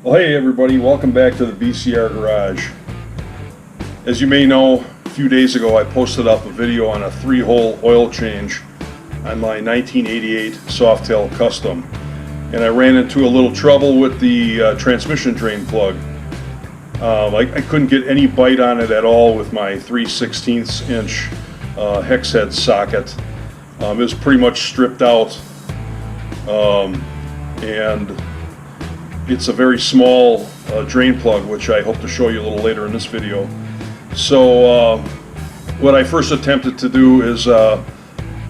Well, hey everybody, welcome back to the BCR Garage. As you may know, a few days ago I posted up a video on a 3-hole oil change on my 1988 Softail Custom, and I ran into a little trouble with the transmission drain plug. I couldn't get any bite on it at all with my 3/16 inch hex head socket. It was pretty much stripped out, and it's a very small drain plug, which I hope to show you a little later in this video. So what I first attempted to do is I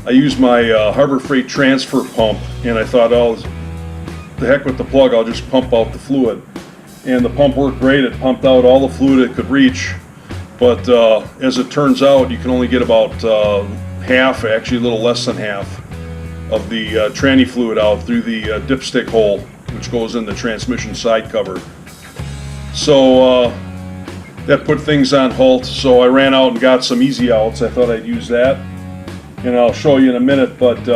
used my Harbor Freight transfer pump, and I thought, oh, the heck with the plug, I'll just pump out the fluid. And the pump worked great. It pumped out all the fluid it could reach, but as it turns out, you can only get about half, actually a little less than half, of the tranny fluid out through the dipstick hole, which goes in the transmission side cover. So that put things on halt, so I ran out and got some easy outs. I thought I'd use that, and I'll show you in a minute, but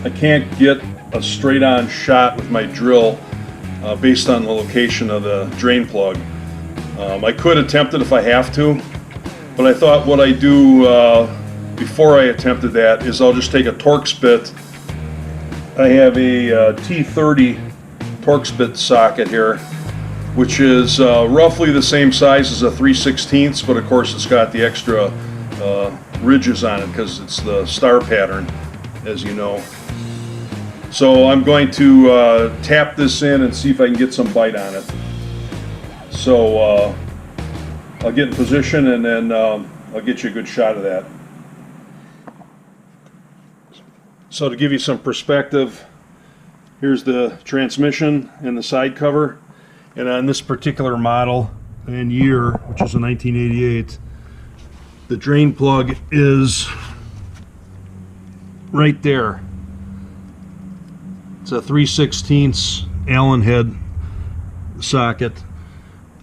I can't get a straight-on shot with my drill based on the location of the drain plug. I could attempt it if I have to, but I thought what I do before I attempted that is I'll just take a Torx bit. I have a T30 Torx bit socket here, which is roughly the same size as a 3/16, but of course it's got the extra ridges on it because it's the star pattern, as you know. So I'm going to tap this in and see if I can get some bite on it. So I'll get in position, and then I'll get you a good shot of that. So to give you some perspective, here's the transmission and the side cover, and on this particular model and year, which is a 1988, the drain plug is right there. It's a 3/16 Allen head socket.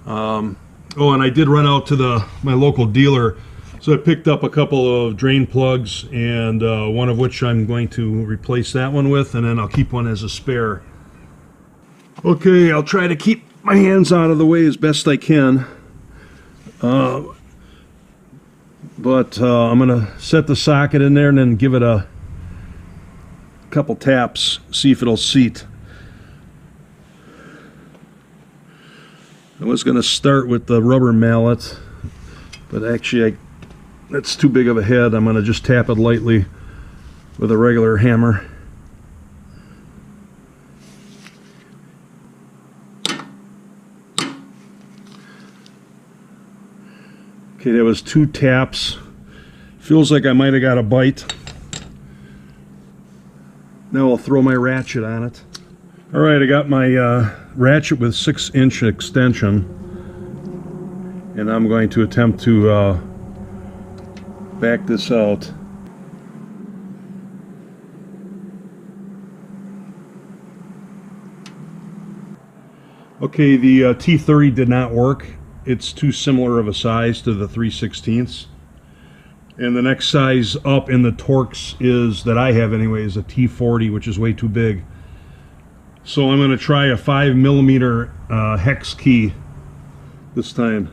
Oh, and I did run out to my local dealer, so I picked up a couple of drain plugs, and one of which I'm going to replace that one with, and then I'll keep one as a spare. Okay, I'll try to keep my hands out of the way as best I can, but I'm going to set the socket in there and then give it a couple taps, see if it'll seat. I was going to start with the rubber mallet, but actually that's too big of a head. I'm going to just tap it lightly with a regular hammer. Okay, that was 2 taps. Feels like I might have got a bite. Now I'll throw my ratchet on it. All right, I got my ratchet with 6-inch extension, and I'm going to attempt to back this out. Okay, the T30 did not work. It's too similar of a size to the 3/16. And the next size up in the Torx is, that I have anyway, is a T40, which is way too big. So I'm going to try a 5mm hex key this time.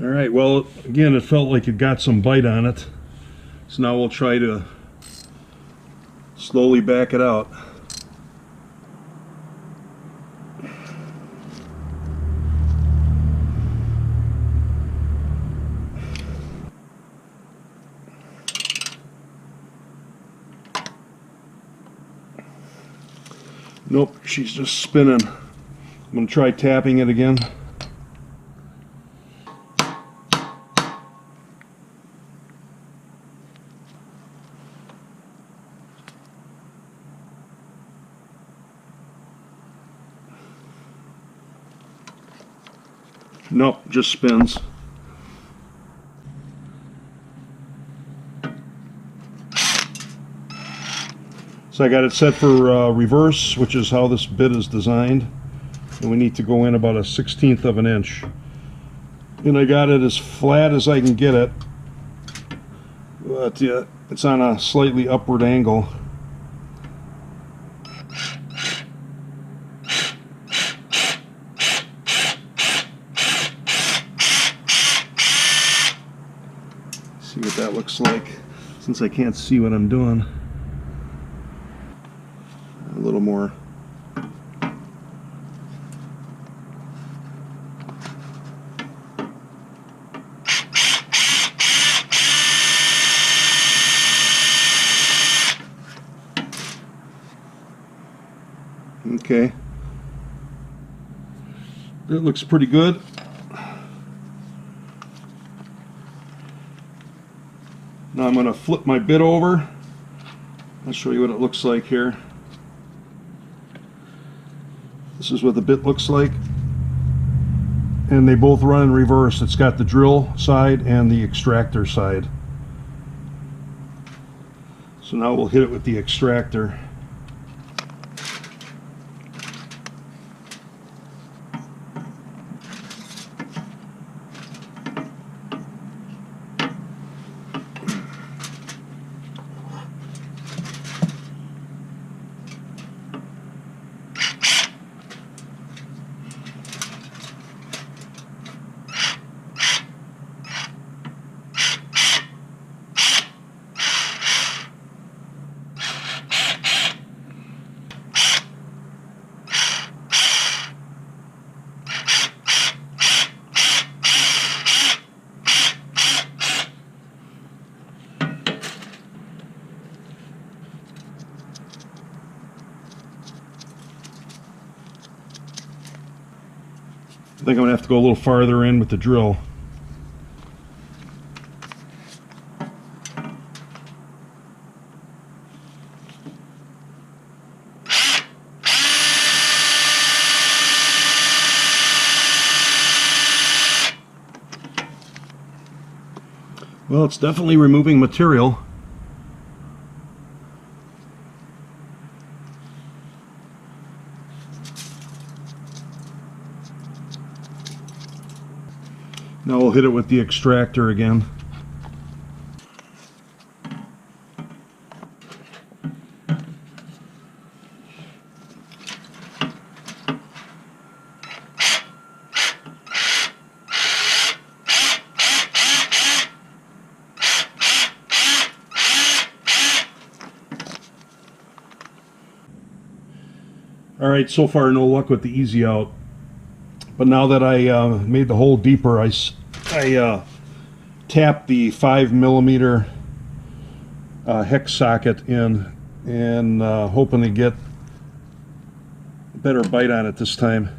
Alright, well, again, it felt like it got some bite on it. So now we'll try to slowly back it out. Nope, she's just spinning. I'm going to try tapping it again. Nope, just spins. So I got it set for reverse, which is how this bit is designed. And we need to go in about a 1/16 of an inch. and I got it as flat as I can get it, but yeah, it's on a slightly upward angle. See what that looks like, since I can't see what I'm doing. A little more. Okay, that looks pretty good. Now I'm going to flip my bit over. I'll show you what it looks like here. This is what the bit looks like, and they both run in reverse. It's got the drill side and the extractor side. So now we'll hit it with the extractor. I think I'm going to have to go a little farther in with the drill. Well, it's definitely removing material. Now we'll hit it with the extractor again. Alright, so far no luck with the easy out. But now that I made the hole deeper, I tapped the 5mm hex socket in, and hoping to get a better bite on it this time.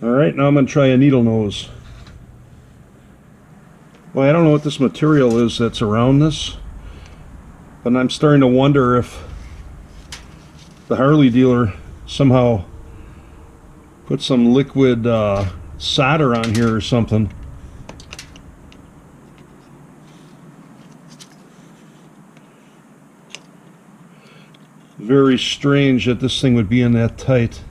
Alright, now I'm going to try a needle nose. Well, I don't know what this material is that's around this, but I'm starting to wonder if the Harley dealer somehow put some liquid solder on here or something. Very strange that this thing would be in that tight.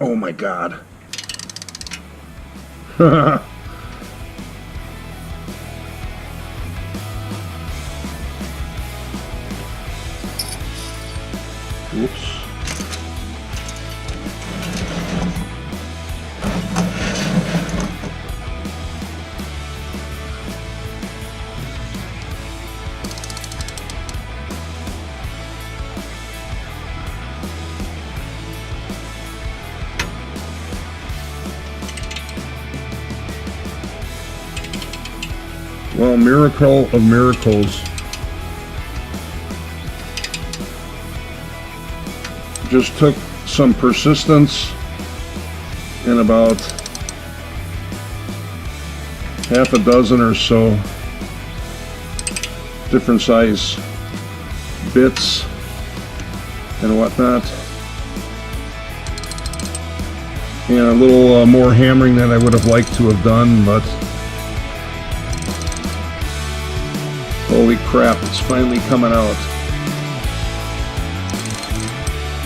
Oh my God. Oops. Well, know, miracle of miracles. Just took some persistence and about half a dozen or so different size bits and whatnot, and a little more hammering than I would have liked to have done, but holy crap, it's finally coming out.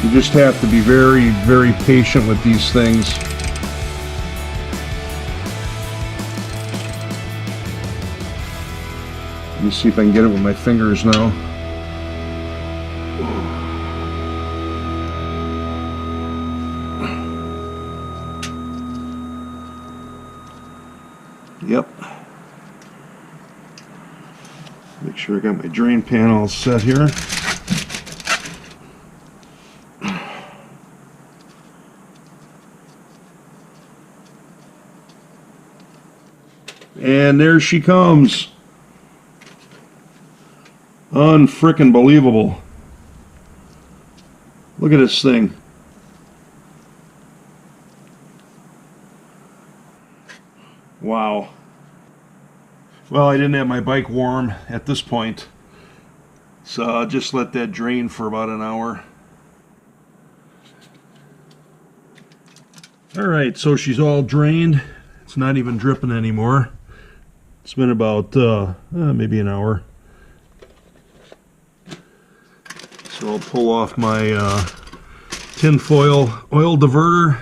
You just have to be very, very patient with these things. Let me see if I can get it with my fingers now. Yep. Make sure I got my drain pan all set here. And there she comes. Unfrickin' believable. Look at this thing. Wow. Well, I didn't have my bike warm at this point, so I'll just let that drain for about an hour. Alright, so she's all drained. It's not even dripping anymore. It's been about maybe an hour. So I'll pull off my tinfoil oil diverter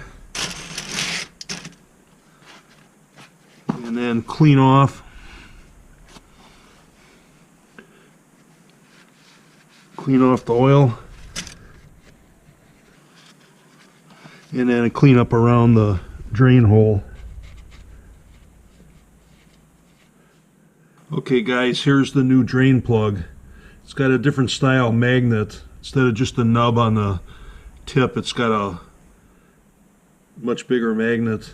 and then clean off. Clean off the oil, and then clean up around the drain hole. Okay guys, here's the new drain plug. It's got a different style magnet. Instead of just a nub on the tip, it's got a much bigger magnet.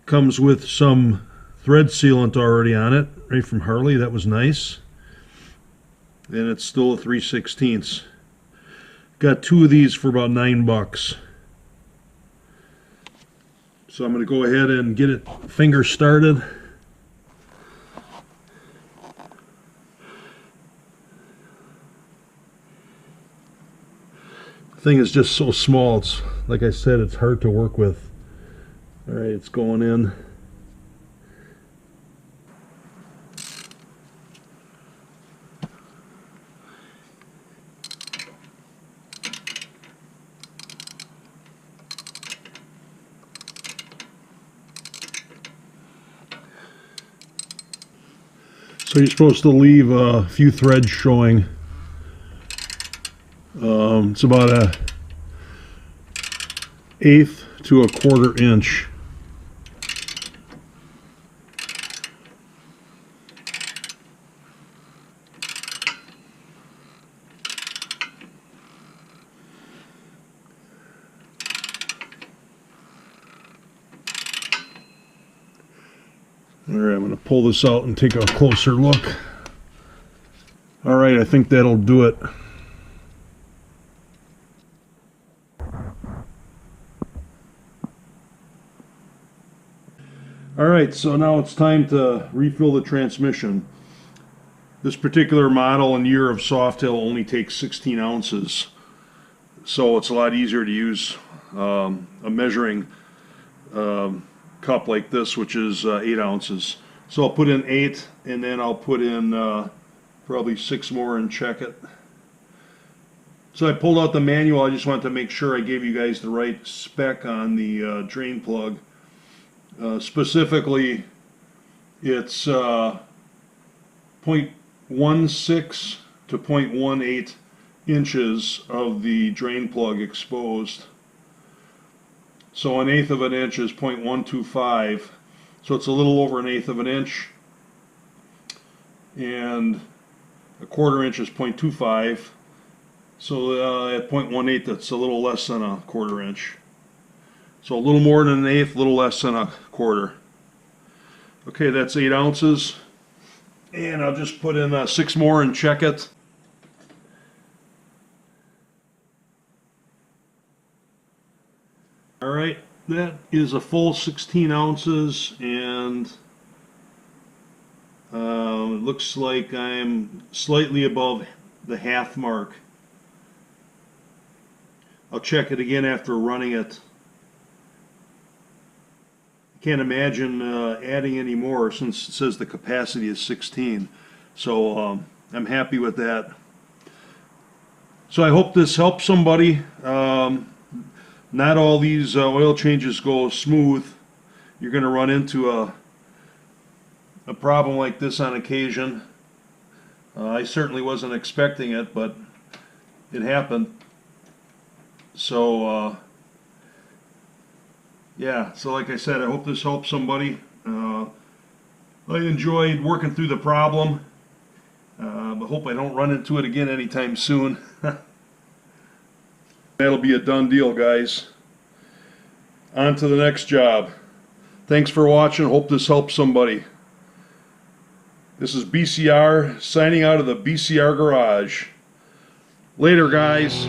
Comes with some thread sealant already on it, right from Harley. That was nice. And it's still a 3/16. Got two of these for about $9. So I'm going to go ahead and get it finger started. The thing is just so small. It's, like I said, it's hard to work with. All right, it's going in. So you're supposed to leave a few threads showing. It's about a 1/8 to a 1/4 inch. Alright, I'm going to pull this out and take a closer look. Alright, I think that'll do it. Alright, so now it's time to refill the transmission. This particular model and year of Softail only takes 16 ounces. So it's a lot easier to use a measuring cup like this, which is 8 ounces. So I'll put in 8, and then I'll put in probably 6 more and check it. So I pulled out the manual. I just wanted to make sure I gave you guys the right spec on the drain plug. Specifically, it's 0.16 to 0.18 inches of the drain plug exposed. So 1/8 of an inch is 0.125, so it's a little over 1/8 of an inch, and a 1/4 inch is 0.25, so at 0.18 that's a little less than a 1/4 inch. So a little more than 1/8, a little less than a 1/4. Okay, that's 8 ounces. And I'll just put in 6 more and check it. Alright, that is a full 16 ounces, and it looks like I'm slightly above the half mark. I'll check it again after running it. I can't imagine adding any more since it says the capacity is 16. So I'm happy with that. So I hope this helps somebody. Not all these oil changes go smooth. You're going to run into a problem like this on occasion. I certainly wasn't expecting it, but it happened. So yeah, so like I said, I hope this helps somebody. I enjoyed working through the problem, but hope I don't run into it again anytime soon. That'll be a done deal, guys. On to the next job. Thanks for watching. Hope this helps somebody. This is BCR signing out of the BCR garage. Later, guys.